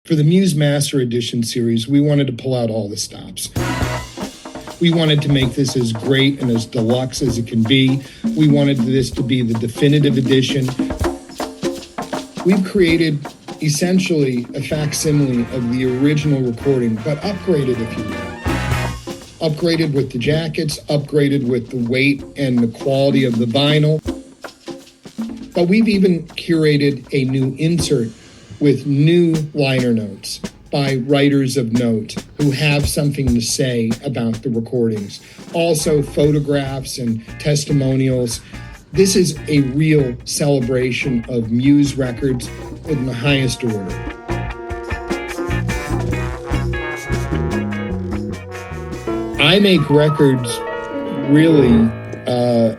For the Muse Master Edition Series, we wanted to pull out all the stops. We wanted to make this as great and as deluxe as it can be. We wanted this to be the definitive edition. We've created essentially a facsimile of the original recording, but upgraded, if you will. Upgraded with the jackets, upgraded with the weight and the quality of the vinyl. But we've even curated a new insert with new liner notes by writers of note who have something to say about the recordings. Also photographs and testimonials. This is a real celebration of Muse Records in the highest order. I make records really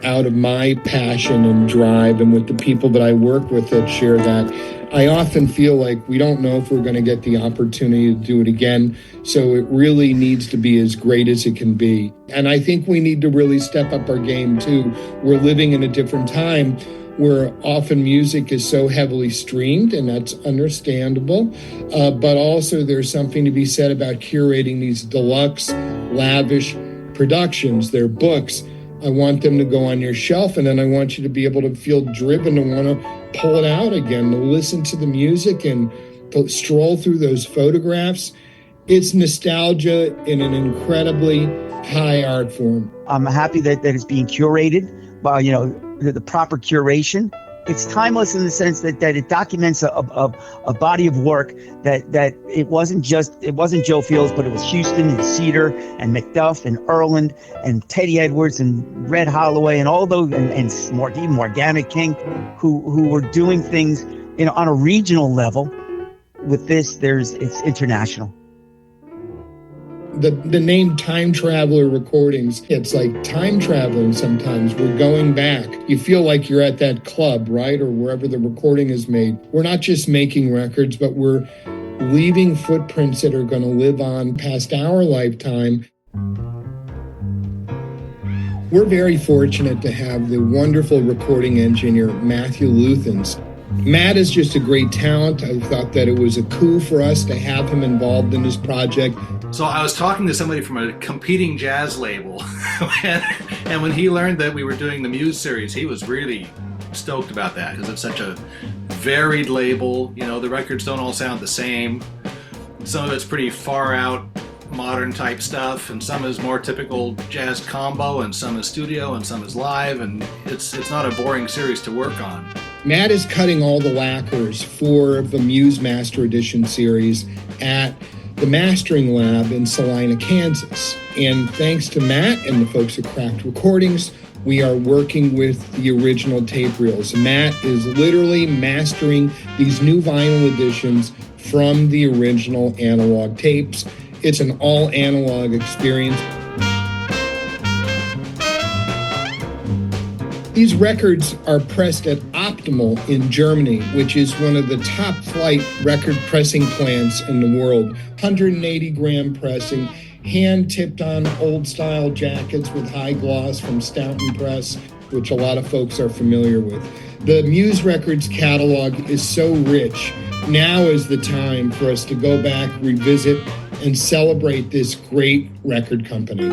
out of my passion and drive, and with the people that I work with that share that. I often feel like we don't know if we're going to get the opportunity to do it again, so it really needs to be as great as it can be. And I think we need to really step up our game too. We're living in a different time where often music is so heavily streamed, and that's understandable, but also there's something to be said about curating these deluxe, lavish productions. They're books. I want them to go on your shelf, and then I want you to be able to feel driven to want to pull it out again, to listen to the music and to stroll through those photographs. It's nostalgia in an incredibly high art form. I'm happy that it's being curated by, the proper curation. It's timeless in the sense that it documents a body of work that it wasn't Joe Fields, but it was Houston and Cedar and McDuff and Erland and Teddy Edwards and Red Holloway and all those and even Morgana King who were doing things on a regional level. With this, it's international. The name Time Traveler Recordings, it's like time traveling sometimes. We're going back. You feel like you're at that club, right? Or wherever the recording is made. We're not just making records, but we're leaving footprints that are going to live on past our lifetime. We're very fortunate to have the wonderful recording engineer, Matthew Lutthans. Matt is just a great talent. I thought that it was a coup for us to have him involved in this project. So I was talking to somebody from a competing jazz label, and when he learned that we were doing the Muse series, he was really stoked about that because it's such a varied label. The records don't all sound the same. Some of it's pretty far out modern type stuff, and some is more typical jazz combo, and some is studio, and some is live, and it's not a boring series to work on. Matt is cutting all the lacquers for the Muse Master Edition Series at the Mastering Lab in Salina, Kansas. And thanks to Matt and the folks at Cracked Recordings, we are working with the original tape reels. Matt is literally mastering these new vinyl editions from the original analog tapes. It's an all analog experience. These records are pressed at Optimal in Germany, which is one of the top flight record pressing plants in the world. 180 gram pressing, hand tipped on old style jackets with high gloss from Stoughton Press, which a lot of folks are familiar with. The Muse Records catalog is so rich. Now is the time for us to go back, revisit, and celebrate this great record company.